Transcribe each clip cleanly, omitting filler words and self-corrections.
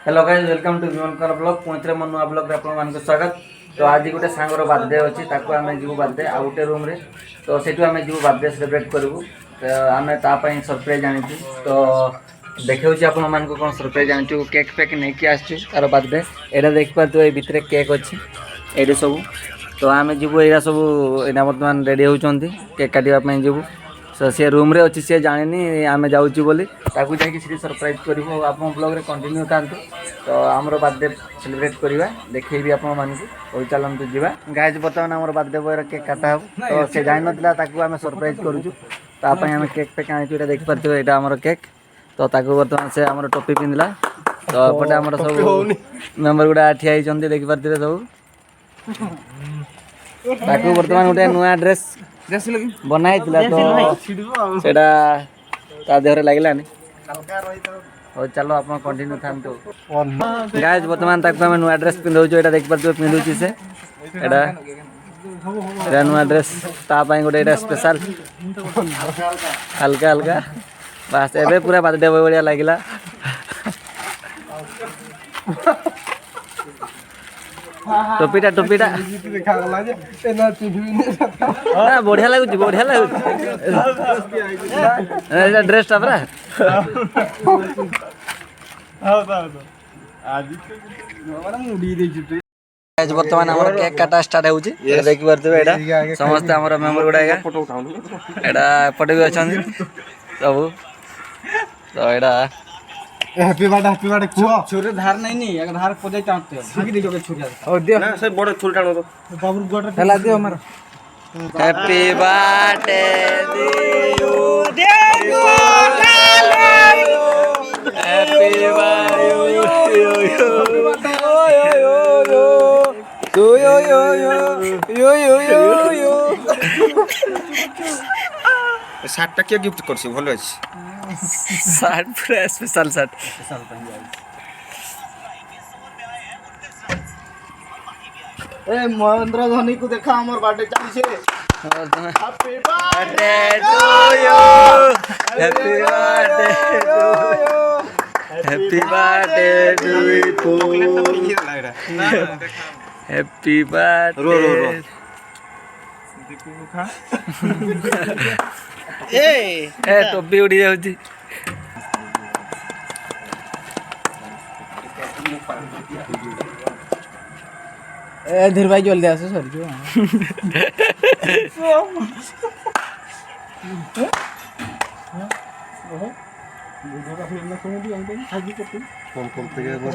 Hello guys welcome to विमनकर blog पुणी मन नुआ ब्लॉग आप स्वागत। तो आज गोटे सांगर बर्थडे अच्छी आम जीव बर्थडे आ गोटे रूम रे तो सेठू आम जीव बर्थडे सेलिब्रेट करूँ। तो आम तापाई सरप्राइज आनी तो देखा आपण मान कौन सरप्राइज आनी केक फेक नहीं आसचु तार बर्थडे यहाँ देखिपे ये भितर केक अच्छी ये सब। तो आम जीवु यहाँ सब यहाँ बर्तमान रेडी होती केक काटापी जीवु। तो सी रूम रे अच्छी सी जानी आम जाऊँ बोली ताकू जाकि सरप्राइज करूँ आप ब्लॉग रे कंटिन्यू था। तो आमर बर्थडे सेलिब्रेट करवा देखी आपण मानक और चलतु जावा गाइज बर्तमान आम बर्थडे बॉय केक काटा हो तो सी जान ना आम सरप्राइज करूँ तापाई आम केक फेक आनी देखिपे यहाँ आमर केक तो बर्तमान से आम टोपी पिंधला तो एपटे आम सब मेम्बर गुड़ा ठिया होती देखिपे सब ताकू बर्तमान गोटे नुआ ड्रेस बनाई तो सेटा ता देहरे लागलानी और चलो आप कंटिन्यू था। गाइज बर्तमान तक आम नुआ ड्रेस पिंधु यहाँ देखिपे पिंधुची से एटा नुआ ड्रेस तापाई गोटे स्पेशल हल्का हल्का बास एबे पूरा बर्थडे बॉय भाया लगिला। टोपीटा टोपीटा बढ़िया लगुच बढ़िया लगुच ड्रेसटा परा बर्तमान आम केक काटा स्टार्ट हो देखिपे समस्त आम मेम्बर गुड़ा यहाँ एपटे भी अच्छा सब तो यहाँ हैप्पी बर्थडे कुआ छुरी धार नहीं एक धार पदे चाटते भागी दे के छुरी और दे ना से बड़ छुरी टाणो तो बाबू गोटा हेला दे हमर हैप्पी बर्थडे दियो हैप्पी शार्टटा के गिफ्ट करछि भलो अछि शार्ट पूरा स्पेशल शार्ट ए महेंद्र धोनी को देखा हमर बर्थडे चली छे happy birthday to you happy birthday happy birthday to you happy birthday ए टोपी उड़ी जाउची ए धीर भाई जल्दी आसो सर जो वीडियो का फिल्म सुन दी आंटे हाजी करते कौन पे बोल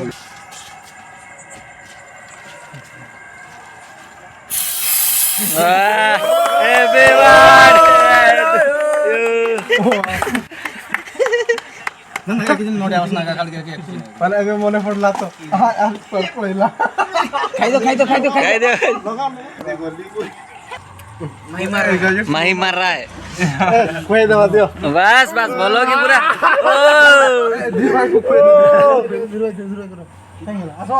हैप्पी ना किन नोडे आवाज ना काल के पहले अबे मने पड़ला तो आ पर पड़ला खाई दो लगा माही मार रहा है कोई दवा दियो बस बस बोलो कि पूरा धीर भाई को कोई धीर आसो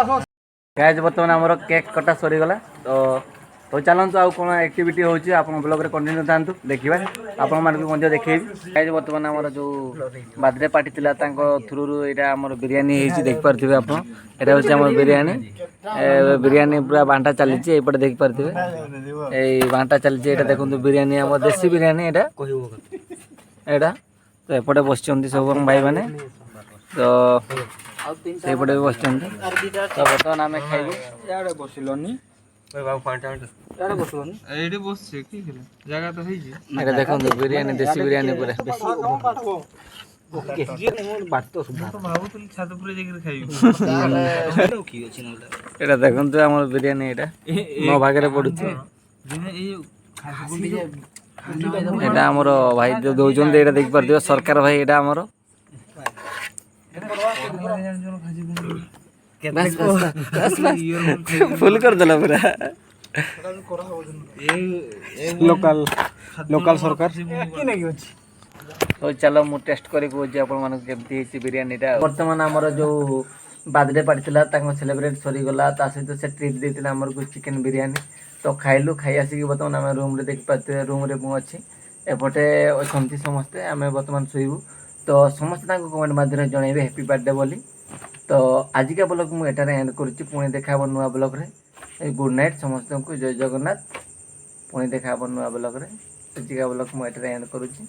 गाइस बर्तमान हमर केक कटा सरी गला तो चलतु आउ कौन एक्टिविटी होची आप ब्लॉग रे कंटिन्यू था देखा आपण मानक देखिए। गाइस बर्तमान आमर जो बर्थडे पार्टी थिला तांको थ्रू यहाँ आमर बिरियानी होती देखिपे आप यहाँ हूँ बिरियानी बिरियानी पूरा बांटा चली एपटे देखिपे ये बांटा चली यहाँ देखो बिरियानी आम देसी बिरियानी यहाँ तो एपटे बस सब भाई मैंने तो सेपटे भी बस तो बर्तमान आम खाइबू बसिलोनी देखो बिरियानी देसी बिरियानी पूरा এটা দেখন্তু আমার বিরিয়ানি এটা ମୋ ଭାଗରେ ପଡୁଛି এটা ଆମର ଭାଇ ଦଉଛନ୍ତି ଏଇଟା ଦେଖି ପାରୁଥିବ ସରକାର ଭାଇ ଏଇଟା ଆମର फुल कर देला पूरा लोकल सरकार तो चलो मु टेस्ट करी कहूँ आपण मानक केमती हेची बिरियानीटा। वर्तमान आमर जो बर्थडे पार्टी थिला ताको सेलिब्रेट सरी गला ता सहित से ट्रीट देथिला हमर को चिकन बिरियानी तो खाइलु खाई आसी वर्तमान आम रूम रे देख पाते रूम रे मु अछि एपटे अछंती समस्ते आम वर्तमान सोइबू तो समस्त कमेंट माध्यम जनइबे हैप्पी बर्थडे बोली तो आजिका ब्लॉग मुझे एंड करुच्ची पुणी देखा नुआ ब्लॉग रे गुड नाइट समस्त को जय जगन्नाथ पुणी देखा नुआ ब्लॉग रे आजिका ब्लॉग मुझे एंड करुच्ची।